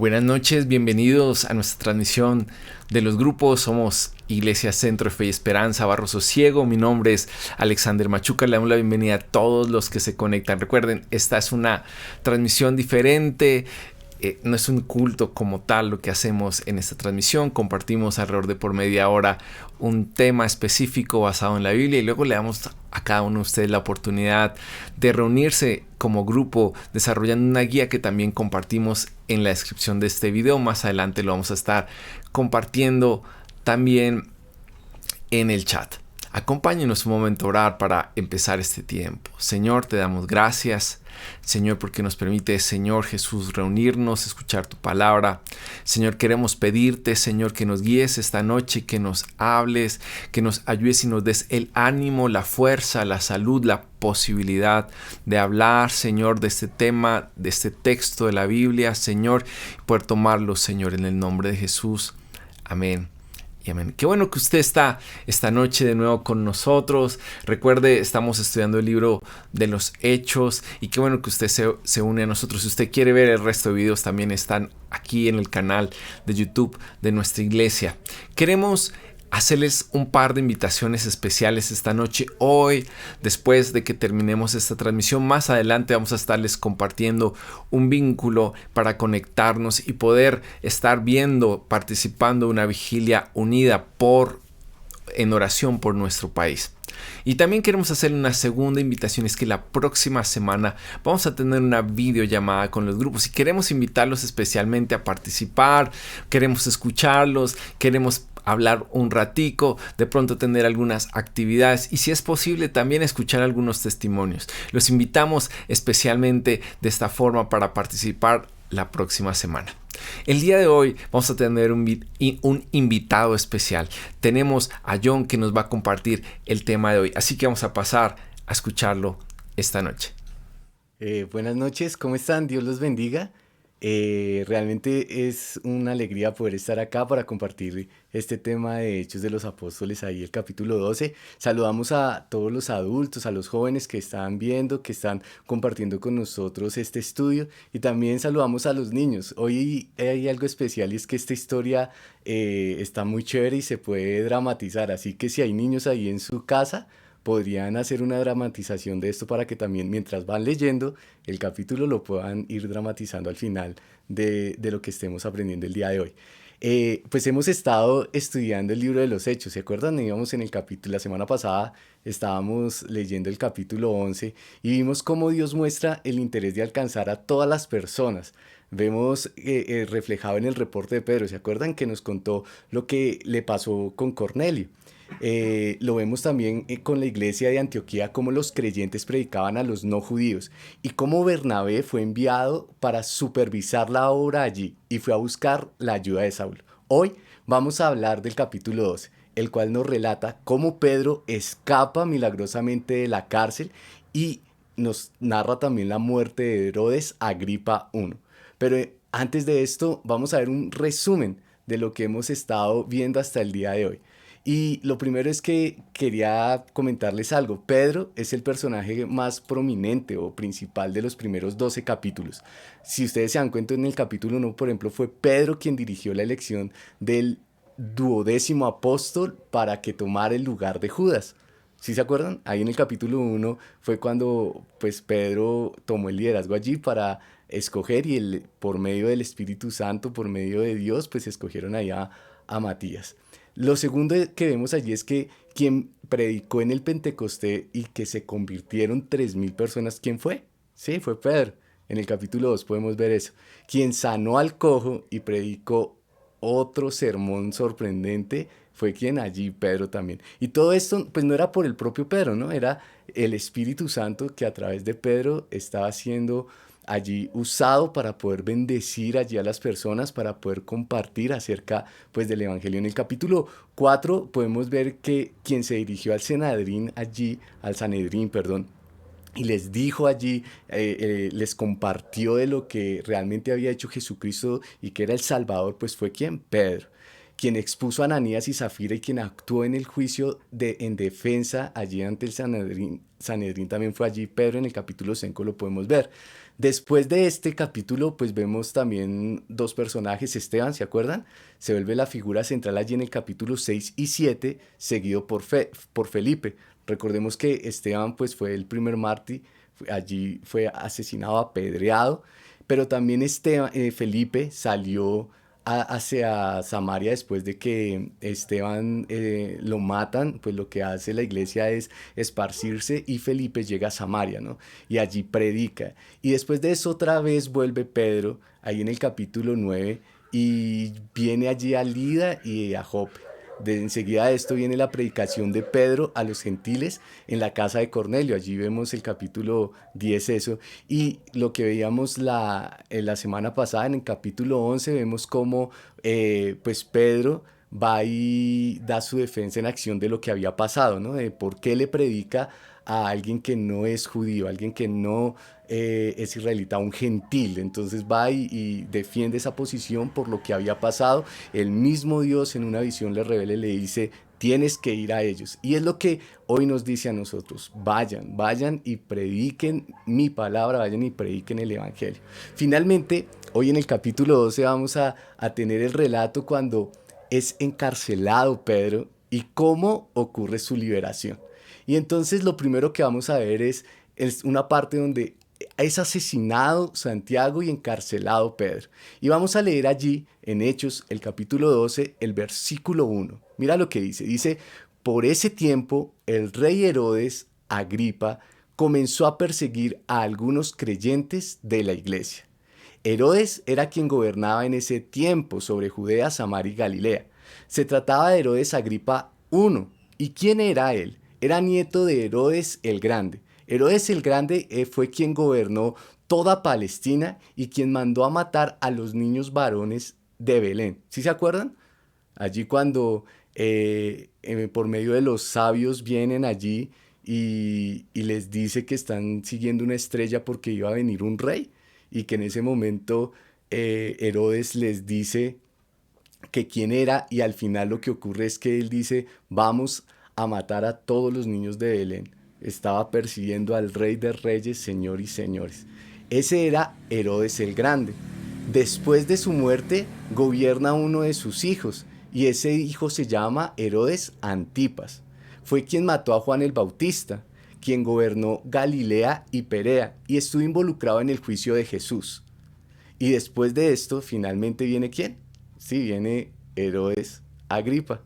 Buenas noches, bienvenidos a nuestra transmisión de los grupos. Somos Iglesia Centro de Fe y Esperanza, Barro Sosiego. Mi nombre es Alexander Machuca. Le damos la bienvenida a todos los que se conectan. Recuerden, esta es una transmisión diferente. No es un culto como tal lo que hacemos en esta transmisión. Compartimos alrededor de por media hora un tema específico basado en la Biblia y luego le damos a cada uno de ustedes la oportunidad de reunirse como grupo desarrollando una guía que también compartimos en la descripción de este video. Más adelante lo vamos a estar compartiendo también en el chat. Acompáñenos un momento a orar para empezar este tiempo. Señor, te damos gracias. Señor, porque nos permite, Señor Jesús, reunirnos, escuchar tu palabra. Señor, queremos pedirte, Señor, que nos guíes esta noche, que nos hables, que nos ayudes y nos des el ánimo, la fuerza, la salud, la posibilidad de hablar, Señor, de este tema, de este texto de la Biblia, Señor, y poder tomarlo, Señor, en el nombre de Jesús. Amén. Amén. Qué bueno que usted está esta noche de nuevo con nosotros. Recuerde, estamos estudiando el libro de los Hechos y qué bueno que usted se une a nosotros. Si usted quiere ver el resto de videos, también están aquí en el canal de YouTube de nuestra iglesia. Queremos hacerles un par de invitaciones especiales esta noche. Hoy, después de que terminemos esta transmisión, más adelante vamos a estarles compartiendo un vínculo para conectarnos y poder estar viendo, participando en una vigilia unida en oración por nuestro país. Y también queremos hacer una segunda invitación, es que la próxima semana vamos a tener una videollamada con los grupos y queremos invitarlos especialmente a participar, queremos escucharlos, queremos hablar un ratico, de pronto tener algunas actividades y si es posible también escuchar algunos testimonios. Los invitamos especialmente de esta forma para participar la próxima semana. El día de hoy vamos a tener un invitado especial. Tenemos a John que nos va a compartir el tema de hoy, así que vamos a pasar a escucharlo esta noche. Buenas noches, ¿cómo están? Dios los bendiga. Realmente es una alegría poder estar acá para compartir este tema de Hechos de los Apóstoles, ahí el capítulo 12. Saludamos a todos los adultos, a los jóvenes que están viendo, que están compartiendo con nosotros este estudio y también saludamos a los niños. Hoy hay algo especial y es que esta historia está muy chévere y se puede dramatizar, así que si hay niños ahí en su casa, podrían hacer una dramatización de esto para que también mientras van leyendo el capítulo lo puedan ir dramatizando al final de lo que estemos aprendiendo el día de hoy. Pues hemos estado estudiando el libro de los Hechos, ¿se acuerdan? Íbamos en el capítulo, la semana pasada estábamos leyendo el capítulo 11 y vimos cómo Dios muestra el interés de alcanzar a todas las personas. Vemos reflejado en el reporte de Pedro, ¿se acuerdan? Que nos contó lo que le pasó con Cornelio. Lo vemos también con la iglesia de Antioquía, cómo los creyentes predicaban a los no judíos y cómo Bernabé fue enviado para supervisar la obra allí y fue a buscar la ayuda de Saulo. Hoy vamos a hablar del capítulo 12, el cual nos relata cómo Pedro escapa milagrosamente de la cárcel y nos narra también la muerte de Herodes Agripa I. Pero antes de esto vamos a ver un resumen de lo que hemos estado viendo hasta el día de hoy. Y lo primero es que quería comentarles algo. Pedro es el personaje más prominente o principal de los primeros 12 capítulos. Si ustedes se dan cuenta, en el capítulo 1, por ejemplo, fue Pedro quien dirigió la elección del 12º apóstol para que tomara el lugar de Judas. ¿Sí se acuerdan? Ahí en el capítulo 1 fue cuando pues Pedro tomó el liderazgo allí para escoger y por medio del Espíritu Santo, por medio de Dios, pues escogieron allá a Matías. Lo segundo que vemos allí es que quien predicó en el Pentecostés y que se convirtieron 3.000 personas, ¿quién fue? Sí, fue Pedro. En el capítulo 2 podemos ver eso. Quien sanó al cojo y predicó otro sermón sorprendente fue quien allí, Pedro también. Y todo esto pues no era por el propio Pedro, ¿no? Era el Espíritu Santo que a través de Pedro estaba siendo allí usado para poder bendecir allí a las personas, para poder compartir acerca pues del Evangelio. En el capítulo 4 podemos ver que quien se dirigió al Sanedrín, perdón, y les dijo allí, les compartió de lo que realmente había hecho Jesucristo y que era el Salvador, pues fue quien, Pedro. quien expuso a Ananías y Zafira y quien actuó en el juicio en defensa allí ante el Sanedrín también fue allí Pedro. En el capítulo 5 lo podemos ver. Después de este capítulo, pues vemos también dos personajes. Esteban, ¿se acuerdan? Se vuelve la figura central allí en el capítulo 6 y 7, seguido por Felipe. Recordemos que Esteban pues fue el primer mártir, allí fue asesinado, apedreado, pero también Felipe salió hacia Samaria después de que Esteban lo matan. Pues lo que hace la iglesia es esparcirse y Felipe llega a Samaria, ¿no? Y allí predica. Y después de eso otra vez vuelve Pedro, ahí en el capítulo 9, y viene allí a Lida y a Jope. Enseguida de esto viene la predicación de Pedro a los gentiles en la casa de Cornelio. Allí vemos el capítulo 10 eso. Y lo que veíamos la semana pasada en el capítulo 11, vemos cómo pues Pedro va y da su defensa en acción de lo que había pasado, ¿no? De por qué le predica a alguien que no es judío, alguien que no es israelita, un gentil. Entonces va y defiende esa posición por lo que había pasado. El mismo Dios en una visión le revela y le dice: tienes que ir a ellos. Y es lo que hoy nos dice a nosotros: vayan y prediquen mi palabra, vayan y prediquen el evangelio. Finalmente, hoy en el capítulo 12 vamos a tener el relato cuando es encarcelado Pedro y cómo ocurre su liberación. Y entonces lo primero que vamos a ver es una parte donde es asesinado Santiago y encarcelado Pedro. Y vamos a leer allí en Hechos, el capítulo 12, el versículo 1. Mira lo que dice. Dice: por ese tiempo el rey Herodes Agripa comenzó a perseguir a algunos creyentes de la iglesia. Herodes era quien gobernaba en ese tiempo sobre Judea, Samaria y Galilea. Se trataba de Herodes Agripa I. ¿Y quién era él? Era nieto de Herodes el Grande. Herodes el Grande fue quien gobernó toda Palestina y quien mandó a matar a los niños varones de Belén. ¿Sí se acuerdan? Allí cuando por medio de los sabios vienen allí y les dice que están siguiendo una estrella porque iba a venir un rey, y que en ese momento Herodes les dice que quién era, y al final lo que ocurre es que él dice: vamos a matar a todos los niños de Belén. Estaba persiguiendo al Rey de Reyes, Señor y señores. Ese era Herodes el Grande. Después de su muerte gobierna uno de sus hijos, y ese hijo se llama Herodes Antipas. Fue quien mató a Juan el Bautista, quien gobernó Galilea y Perea y estuvo involucrado en el juicio de Jesús. Y después de esto, finalmente viene ¿quién? Sí, viene Herodes Agripa.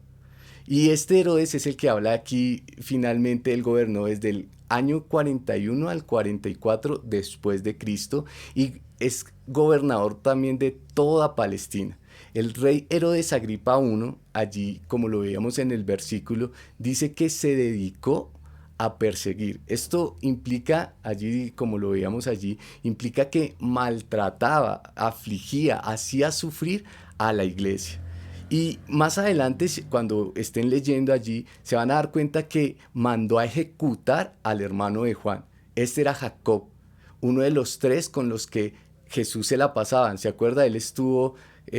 Y este Herodes es el que habla aquí. Finalmente él gobernó desde el año 41 al 44 después de Cristo y es gobernador también de toda Palestina. El rey Herodes Agripa I, allí como lo veíamos en el versículo, dice que se dedicó a perseguir. Esto implica, allí como lo veíamos allí, implica que maltrataba, afligía, hacía sufrir a la iglesia. Y más adelante, cuando estén leyendo allí, se van a dar cuenta que mandó a ejecutar al hermano de Juan. Este era Jacob, uno de los tres con los que Jesús se la pasaban. ¿Se acuerda?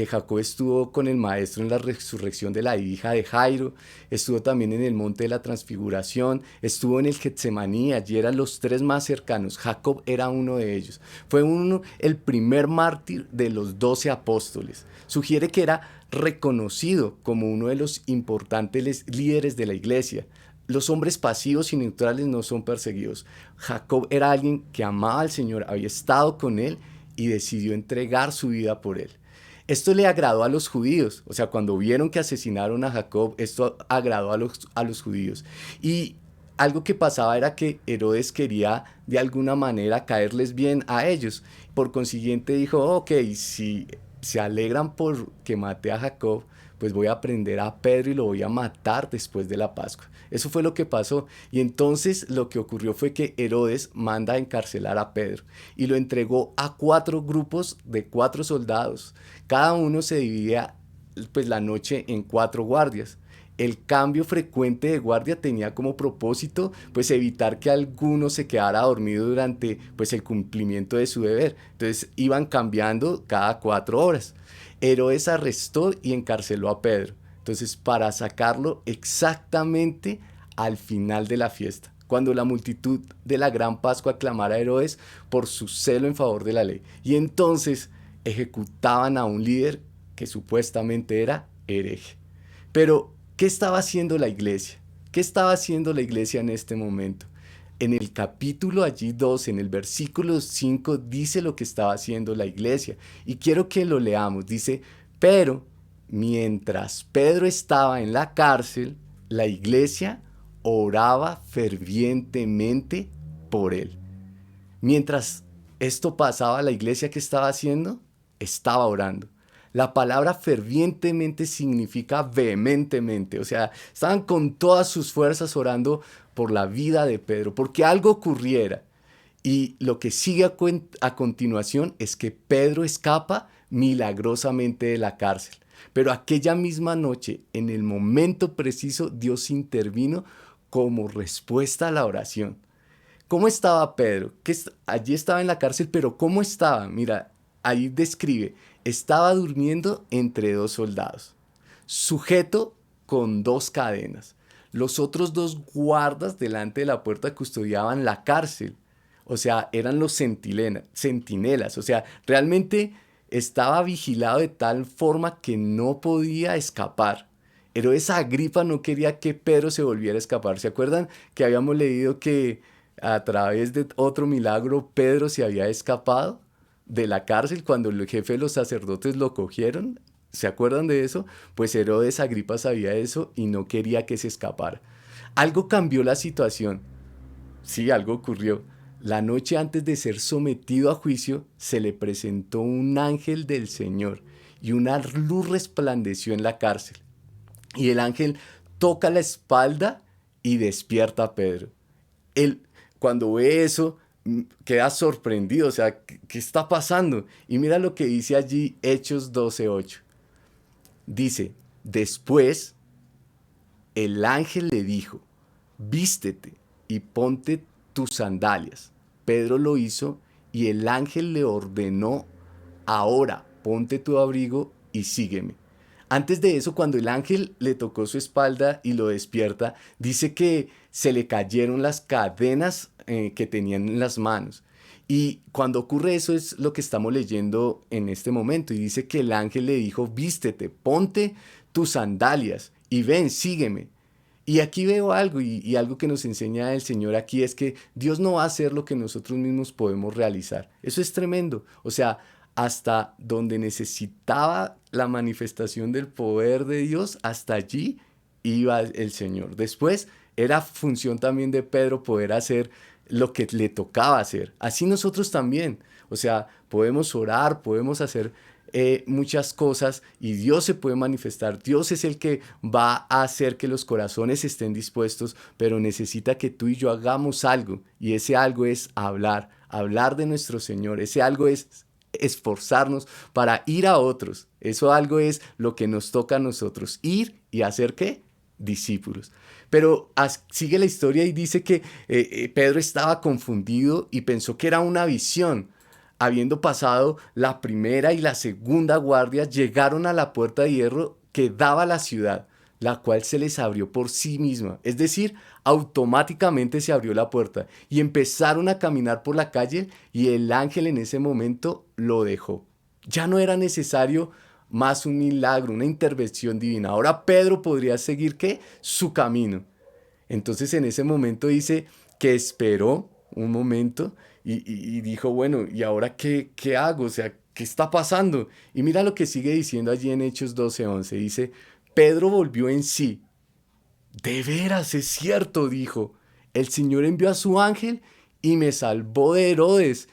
Jacob estuvo con el maestro en la resurrección de la hija de Jairo, estuvo también en el monte de la transfiguración, estuvo en el Getsemaní. Allí eran los tres más cercanos. Jacob era uno de ellos. Fue el primer mártir de los 12 apóstoles. Sugiere que era reconocido como uno de los importantes líderes de la iglesia. Los hombres pasivos y neutrales no son perseguidos. Jacob era alguien que amaba al Señor, había estado con él y decidió entregar su vida por él. Esto le agradó a los judíos. O sea, cuando vieron que asesinaron a Jacob, esto agradó a los judíos. Y algo que pasaba era que Herodes quería de alguna manera caerles bien a ellos. Por consiguiente dijo: ok, si se alegran por que maté a Jacob, pues voy a prender a Pedro y lo voy a matar después de la Pascua. Eso fue lo que pasó. Y entonces lo que ocurrió fue que Herodes manda a encarcelar a Pedro y lo entregó a 4 grupos de 4 soldados. Cada uno se dividía pues la noche en 4 guardias. El cambio frecuente de guardia tenía como propósito pues evitar que alguno se quedara dormido durante pues el cumplimiento de su deber. Entonces iban cambiando cada 4 horas. Herodes arrestó y encarceló a Pedro. Entonces, para sacarlo exactamente al final de la fiesta, cuando la multitud de la gran Pascua aclamara a Herodes por su celo en favor de la ley. Y entonces ejecutaban a un líder que supuestamente era hereje. Pero, ¿qué estaba haciendo la iglesia? ¿Qué estaba haciendo la iglesia en este momento? En el capítulo allí 2, en el versículo 5, dice lo que estaba haciendo la iglesia. Y quiero que lo leamos. Dice, pero mientras Pedro estaba en la cárcel, la iglesia oraba fervientemente por él. Mientras esto pasaba, la iglesia, ¿qué estaba haciendo? Estaba orando. La palabra fervientemente significa vehementemente, o sea, estaban con todas sus fuerzas orando por la vida de Pedro, porque algo ocurriera. Y lo que sigue a continuación es que Pedro escapa milagrosamente de la cárcel. Pero aquella misma noche, en el momento preciso, Dios intervino como respuesta a la oración. ¿Cómo estaba Pedro? Allí estaba en la cárcel, pero ¿cómo estaba? Mira, ahí describe, estaba durmiendo entre dos soldados, sujeto con dos cadenas. Los otros dos guardas delante de la puerta custodiaban la cárcel. O sea, eran los centinelas. O sea, realmente estaba vigilado de tal forma que no podía escapar. Herodes Agripa no quería que Pedro se volviera a escapar. ¿Se acuerdan que habíamos leído que a través de otro milagro Pedro se había escapado de la cárcel cuando el jefe de los sacerdotes lo cogieron? ¿Se acuerdan de eso? Pues Herodes Agripa sabía eso y no quería que se escapara. Algo cambió la situación. Sí, algo ocurrió. La noche antes de ser sometido a juicio, se le presentó un ángel del Señor y una luz resplandeció en la cárcel. Y el ángel toca la espalda y despierta a Pedro. Él, cuando ve eso, queda sorprendido, o sea, ¿qué está pasando? Y mira lo que dice allí Hechos 12:8. Dice, después el ángel le dijo, vístete y ponte tus sandalias. Pedro lo hizo y el ángel le ordenó, ahora ponte tu abrigo y sígueme. Antes de eso, cuando el ángel le tocó su espalda y lo despierta, dice que se le cayeron las cadenas que tenían en las manos. Y cuando ocurre eso es lo que estamos leyendo en este momento. Y dice que el ángel le dijo, vístete, ponte tus sandalias y ven, sígueme. Y aquí veo algo y algo que nos enseña el Señor aquí es que Dios no va a hacer lo que nosotros mismos podemos realizar. Eso es tremendo. O sea, hasta donde necesitaba la manifestación del poder de Dios, hasta allí iba el Señor. Después era función también de Pedro poder hacer lo que le tocaba hacer. Así nosotros también. O sea, podemos orar, podemos hacer muchas cosas y Dios se puede manifestar. Dios es el que va a hacer que los corazones estén dispuestos, pero necesita que tú y yo hagamos algo y ese algo es hablar de nuestro Señor. Ese algo es esforzarnos para ir a otros. Eso algo es lo que nos toca a nosotros, ir y hacer ¿qué? Discípulos. Pero sigue la historia y dice que Pedro estaba confundido y pensó que era una visión. Habiendo pasado la primera y la segunda guardia, llegaron a la puerta de hierro que daba a la ciudad, la cual se les abrió por sí misma. Es decir, automáticamente se abrió la puerta y empezaron a caminar por la calle y el ángel en ese momento lo dejó. Ya no era necesario más un milagro, una intervención divina. Ahora Pedro podría seguir ¿qué? Su camino. Entonces en ese momento dice que esperó un momento y dijo, bueno, ¿y ahora qué hago? O sea, ¿qué está pasando? Y mira lo que sigue diciendo allí en Hechos 12:11. Dice, Pedro volvió en sí. De veras, es cierto, dijo. El Señor envió a su ángel y me salvó de Herodes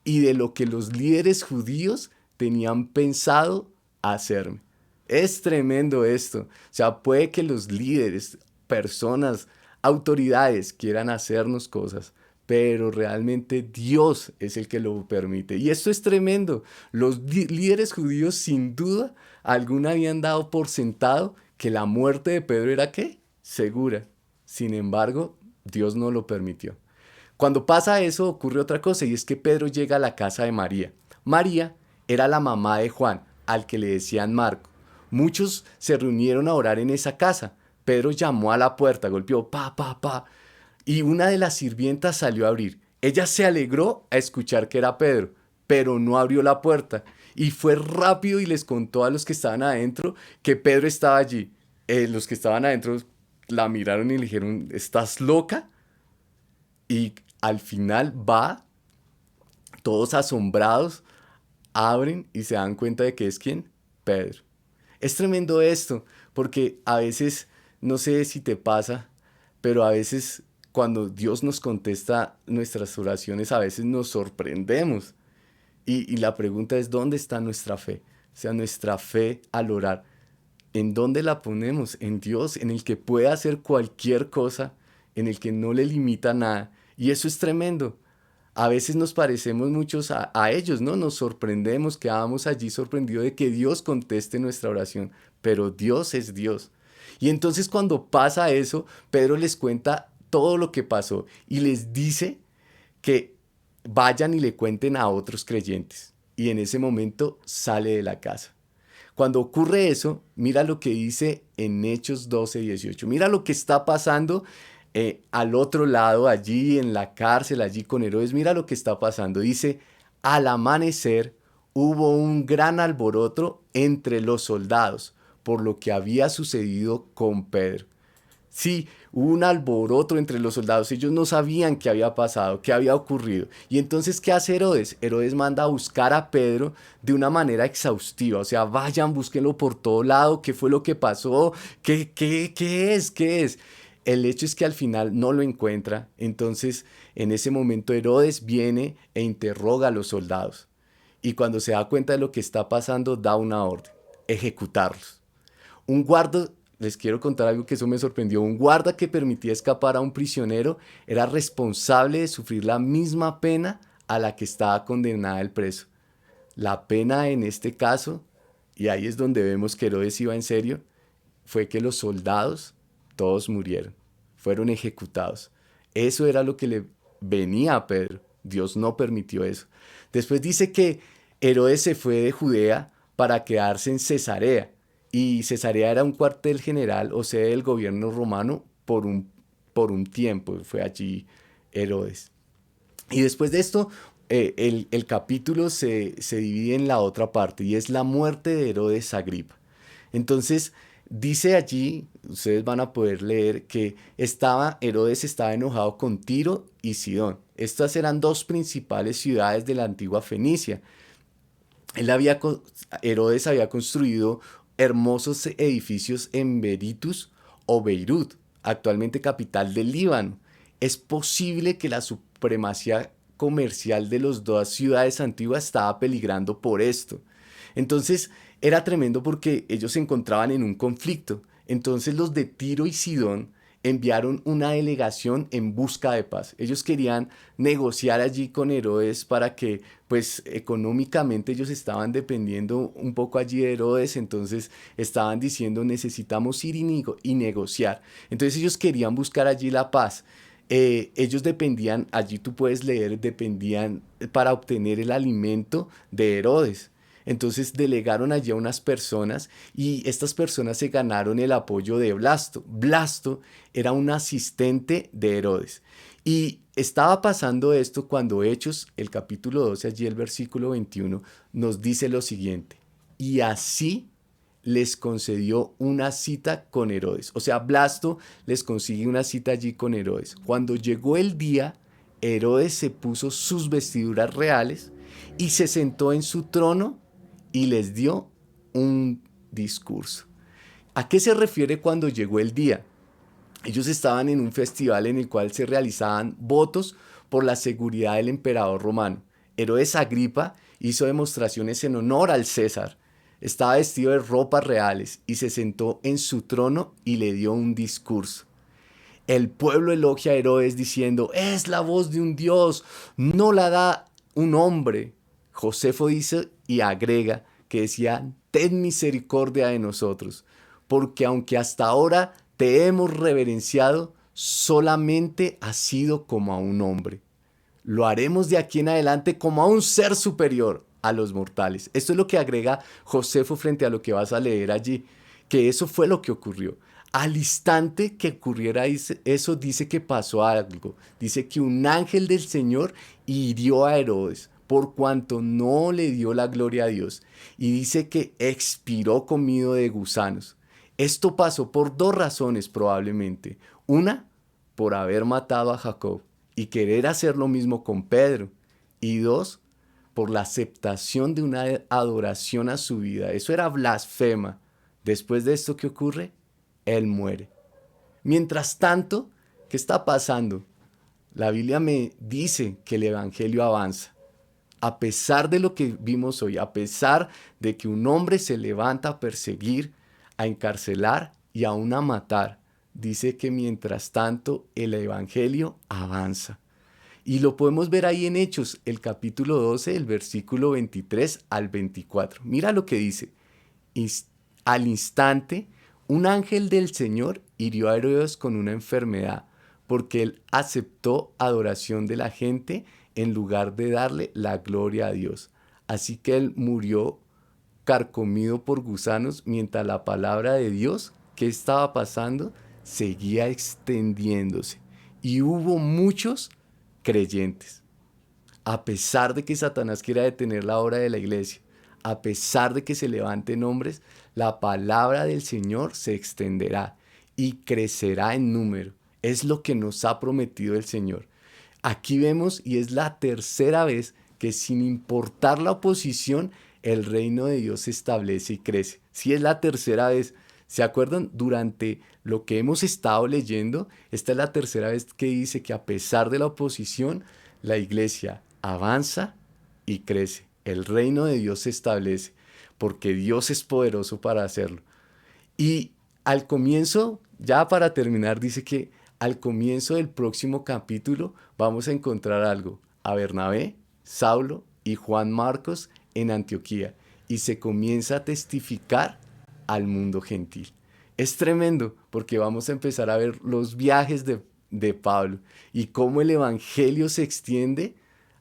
y de lo que los líderes judíos tenían pensado hacerme. Es tremendo esto. O sea, puede que los líderes, personas, autoridades quieran hacernos cosas, pero realmente Dios es el que lo permite. Y esto es tremendo. Los líderes judíos sin duda alguna habían dado por sentado que la muerte de Pedro era ¿qué? Segura. Sin embargo, Dios no lo permitió. Cuando pasa eso ocurre otra cosa y es que Pedro llega a la casa de María. María era la mamá de Juan, al que le decían Marco. Muchos se reunieron a orar en esa casa. Pedro llamó a la puerta, golpeó, pa, pa, pa, y una de las sirvientas salió a abrir. Ella se alegró a escuchar que era Pedro, pero no abrió la puerta. Y fue rápido y les contó a los que estaban adentro que Pedro estaba allí. Los que estaban adentro la miraron y le dijeron, ¿estás loca? Y al final va, todos asombrados, abren y se dan cuenta de que es quién, Pedro. Es tremendo esto, porque a veces, no sé si te pasa, pero a veces cuando Dios nos contesta nuestras oraciones, a veces nos sorprendemos. Y la pregunta es, ¿dónde está nuestra fe? O sea, nuestra fe al orar. ¿En dónde la ponemos? En Dios, en el que puede hacer cualquier cosa, en el que no le limita nada. Y eso es tremendo. A veces nos parecemos muchos a ellos, ¿no? Nos sorprendemos, quedamos allí sorprendidos de que Dios conteste nuestra oración, pero Dios es Dios. Y entonces cuando pasa eso, Pedro les cuenta todo lo que pasó y les dice que vayan y le cuenten a otros creyentes. Y en ese momento sale de la casa. Cuando ocurre eso, mira lo que dice en Hechos 12:18. Mira lo que está pasando al otro lado, allí en la cárcel, allí con Herodes. Mira lo que está pasando. Dice, al amanecer hubo un gran alboroto entre los soldados por lo que había sucedido con Pedro. Sí, hubo un alboroto entre los soldados. Ellos no sabían qué había pasado, qué había ocurrido. Y entonces, ¿qué hace Herodes? Herodes manda a buscar a Pedro de una manera exhaustiva. O sea, vayan, búsquenlo por todo lado. ¿Qué fue lo que pasó? ¿Qué es? ¿Qué es? El hecho es que al final no lo encuentra. Entonces, en ese momento, Herodes viene e interroga a los soldados. Y cuando se da cuenta de lo que está pasando, da una orden: ejecutarlos. Un guarda, les quiero contar algo que eso me sorprendió, un guarda que permitía escapar a un prisionero era responsable de sufrir la misma pena a la que estaba condenada el preso. La pena en este caso, y ahí es donde vemos que Herodes iba en serio, fue que los soldados todos murieron, fueron ejecutados. Eso era lo que le venía a Pedro. Dios no permitió eso. Después dice que Herodes se fue de Judea para quedarse en Cesarea. Y Cesarea era un cuartel general o sede del gobierno romano por un tiempo. Fue allí Herodes. Y después de esto, el capítulo se divide en la otra parte y es la muerte de Herodes Agripa. Entonces, dice allí, ustedes van a poder leer que Herodes estaba enojado con Tiro y Sidón. Estas eran dos principales ciudades de la antigua Fenicia. Herodes había construido hermosos edificios en Berytus o Beirut, actualmente capital del Líbano. Es posible que la supremacía comercial de las dos ciudades antiguas estaba peligrando por esto. Entonces era tremendo porque ellos se encontraban en un conflicto. Entonces los de Tiro y Sidón enviaron una delegación en busca de paz. Ellos querían negociar allí con Herodes para que, pues económicamente ellos estaban dependiendo un poco allí de Herodes, entonces estaban diciendo necesitamos ir y negociar. Entonces ellos querían buscar allí la paz. Ellos dependían, allí tú puedes leer, dependían para obtener el alimento de Herodes. Entonces delegaron allí a unas personas y estas personas se ganaron el apoyo de Blasto. Blasto era un asistente de Herodes. Y estaba pasando esto cuando Hechos, el capítulo 12, allí el versículo 21, nos dice lo siguiente. Y así les concedió una cita con Herodes. O sea, Blasto les consigue una cita allí con Herodes. Cuando llegó el día, Herodes se puso sus vestiduras reales y se sentó en su trono y les dio un discurso. ¿A qué se refiere cuando llegó el día? Ellos estaban en un festival en el cual se realizaban votos por la seguridad del emperador romano. Herodes Agripa hizo demostraciones en honor al César. Estaba vestido de ropas reales y se sentó en su trono y le dio un discurso. El pueblo elogia a Herodes diciendo, es la voz de un dios, no la da un hombre. Josefo dice y agrega que decía, ten misericordia de nosotros, porque aunque hasta ahora te hemos reverenciado, solamente has sido como a un hombre. Lo haremos de aquí en adelante como a un ser superior. a los mortales. Esto es lo que agrega Josefo frente a lo que vas a leer allí, que eso fue lo que ocurrió. Al instante que ocurriera eso, dice que pasó algo. Dice que un ángel del Señor hirió a Herodes, por cuanto no le dio la gloria a Dios. Y dice que expiró comido de gusanos. Esto pasó por dos razones probablemente. Una, por haber matado a Jacob y querer hacer lo mismo con Pedro. Y dos, por la aceptación de una adoración a su vida. Eso era blasfema. Después de esto, ¿qué ocurre? Él muere. Mientras tanto, ¿qué está pasando? La Biblia me dice que el Evangelio avanza. A pesar de lo que vimos hoy, a pesar de que un hombre se levanta a perseguir, a encarcelar y aún a matar, dice que mientras tanto el Evangelio avanza. Y lo podemos ver ahí en Hechos, el capítulo 12, el versículo 23 al 24. Mira lo que dice. Al instante, un ángel del Señor hirió a Herodes con una enfermedad, porque él aceptó adoración de la gente en lugar de darle la gloria a Dios. Así que él murió carcomido por gusanos mientras la palabra de Dios, ¿qué estaba pasando? Seguía extendiéndose. Y hubo muchos creyentes. A pesar de que Satanás quiera detener la obra de la iglesia, a pesar de que se levanten hombres, la palabra del Señor se extenderá y crecerá en número. Es lo que nos ha prometido el Señor. Aquí vemos, y es la tercera vez, que sin importar la oposición, el reino de Dios se establece y crece. Si es la tercera vez, ¿se acuerdan? Durante lo que hemos estado leyendo, esta es la tercera vez que dice que a pesar de la oposición, la iglesia avanza y crece. El reino de Dios se establece porque Dios es poderoso para hacerlo. Y al comienzo, ya para terminar, dice que al comienzo del próximo capítulo vamos a encontrar algo. A Bernabé, Saulo y Juan Marcos en Antioquía. Y se comienza a testificar al mundo gentil. Es tremendo porque vamos a empezar a ver los viajes de Pablo y cómo el evangelio se extiende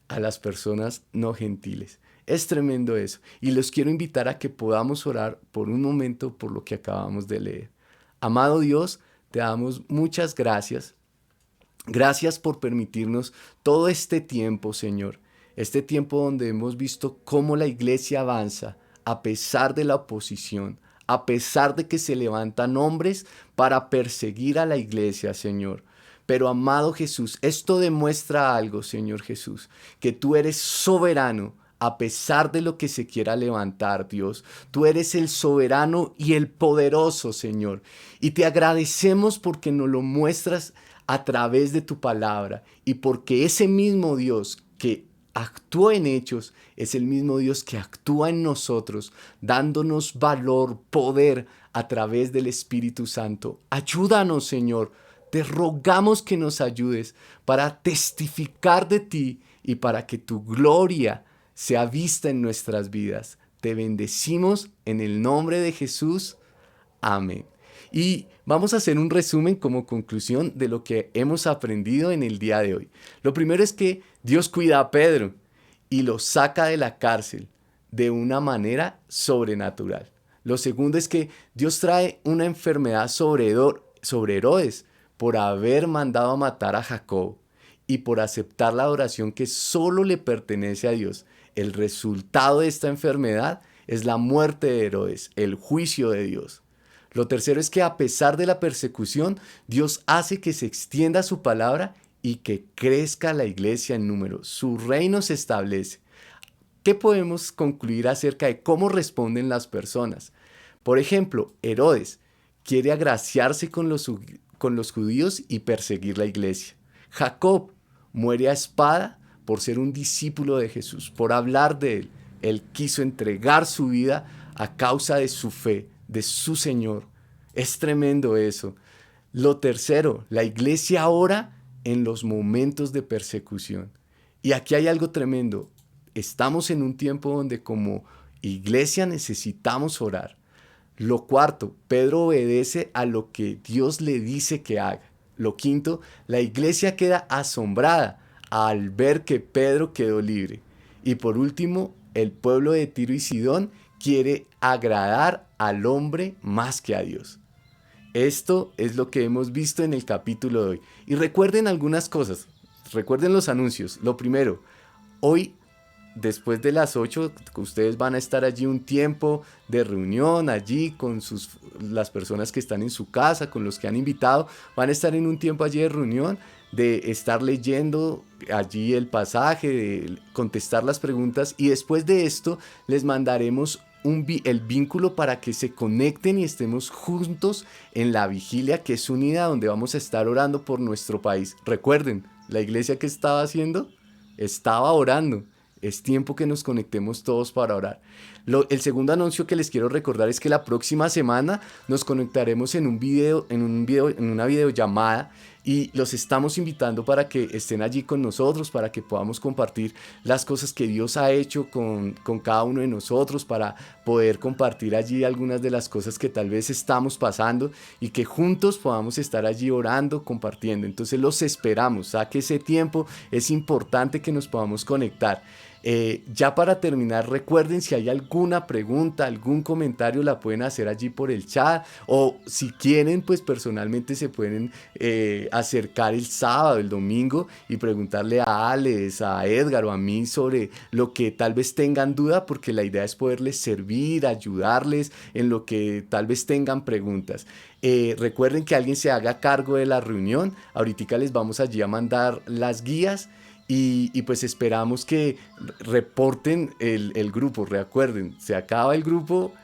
a las personas no gentiles. Es tremendo eso. Y los quiero invitar a que podamos orar por un momento por lo que acabamos de leer. Amado Dios, te damos muchas gracias. Gracias por permitirnos todo este tiempo, Señor. Este tiempo donde hemos visto cómo la iglesia avanza a pesar de la oposición, a pesar de que se levantan hombres para perseguir a la iglesia, Señor. Pero amado Jesús, esto demuestra algo, Señor Jesús, que tú eres soberano a pesar de lo que se quiera levantar, Dios. Tú eres el soberano y el poderoso, Señor. Y te agradecemos porque nos lo muestras a través de tu palabra y porque ese mismo Dios que actúa en hechos es el mismo Dios que actúa en nosotros, dándonos valor, poder a través del Espíritu Santo. Ayúdanos, Señor. Te rogamos que nos ayudes para testificar de ti y para que tu gloria sea vista en nuestras vidas. Te bendecimos en el nombre de Jesús. Amén. Y vamos a hacer un resumen como conclusión de lo que hemos aprendido en el día de hoy. Lo primero es que Dios cuida a Pedro y lo saca de la cárcel de una manera sobrenatural. Lo segundo es que Dios trae una enfermedad sobre Herodes por haber mandado a matar a Jacob y por aceptar la adoración que solo le pertenece a Dios. El resultado de esta enfermedad es la muerte de Herodes, el juicio de Dios. Lo tercero es que a pesar de la persecución, Dios hace que se extienda su palabra y que crezca la iglesia en número. Su reino se establece. ¿Qué podemos concluir acerca de cómo responden las personas? Por ejemplo, Herodes quiere agraciarse con los judíos y perseguir la iglesia. Jacob muere a espada por ser un discípulo de Jesús, por hablar de él. Él quiso entregar su vida a causa de su fe, de su Señor. Es tremendo eso. Lo tercero, la iglesia ora en los momentos de persecución. Y aquí hay algo tremendo. Estamos en un tiempo donde como iglesia necesitamos orar. Lo cuarto, Pedro obedece a lo que Dios le dice que haga. Lo quinto, la iglesia queda asombrada al ver que Pedro quedó libre. Y por último, el pueblo de Tiro y Sidón quiere agradar al hombre más que a Dios. Esto es lo que hemos visto en el capítulo de hoy. Y recuerden algunas cosas, recuerden los anuncios. Lo primero, hoy después de las 8, ustedes van a estar allí un tiempo de reunión, allí con las personas que están en su casa, con los que han invitado, van a estar en un tiempo allí de reunión, de estar leyendo allí el pasaje, de contestar las preguntas, y después de esto les mandaremos el vínculo para que se conecten y estemos juntos en la vigilia, que es unida, donde vamos a estar orando por nuestro país. Recuerden, la iglesia que estaba haciendo, estaba orando. Es tiempo que nos conectemos todos para orar. El segundo anuncio que les quiero recordar es que la próxima semana nos conectaremos en una videollamada, y los estamos invitando para que estén allí con nosotros, para que podamos compartir las cosas que Dios ha hecho con cada uno de nosotros, para poder compartir allí algunas de las cosas que tal vez estamos pasando, y que juntos podamos estar allí orando, compartiendo. Entonces los esperamos, saque ese tiempo, es importante que nos podamos conectar. Ya para terminar, recuerden, si hay alguna pregunta, algún comentario, la pueden hacer allí por el chat, o si quieren, pues personalmente se pueden acercar el sábado, el domingo, y preguntarle a Alex, a Edgar o a mí sobre lo que tal vez tengan duda, porque la idea es poderles servir, ayudarles en lo que tal vez tengan preguntas. Recuerden que alguien se haga cargo de la reunión. Ahorita les vamos allí a mandar las guías. Y pues esperamos que reporten el grupo. Recuerden, se acaba el grupo,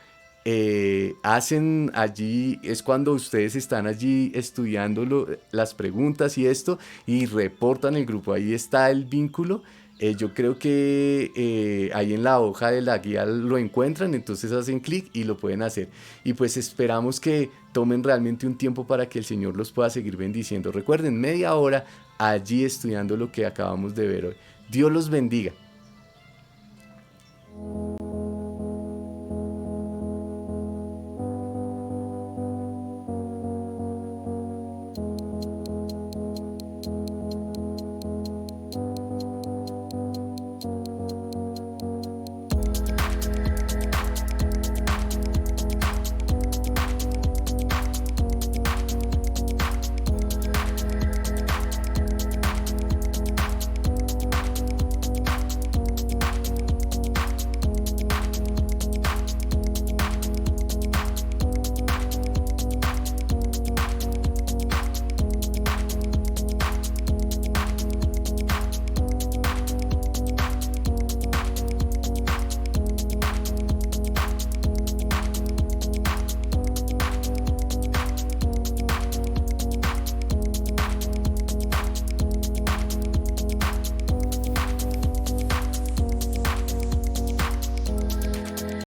hacen allí, es cuando ustedes están allí estudiando las preguntas y esto, y reportan el grupo. Ahí está el vínculo. Yo creo que ahí en la hoja de la guía lo encuentran, entonces hacen clic y lo pueden hacer. Y pues esperamos que tomen realmente un tiempo para que el Señor los pueda seguir bendiciendo. Recuerden, media hora allí estudiando lo que acabamos de ver hoy. Dios los bendiga.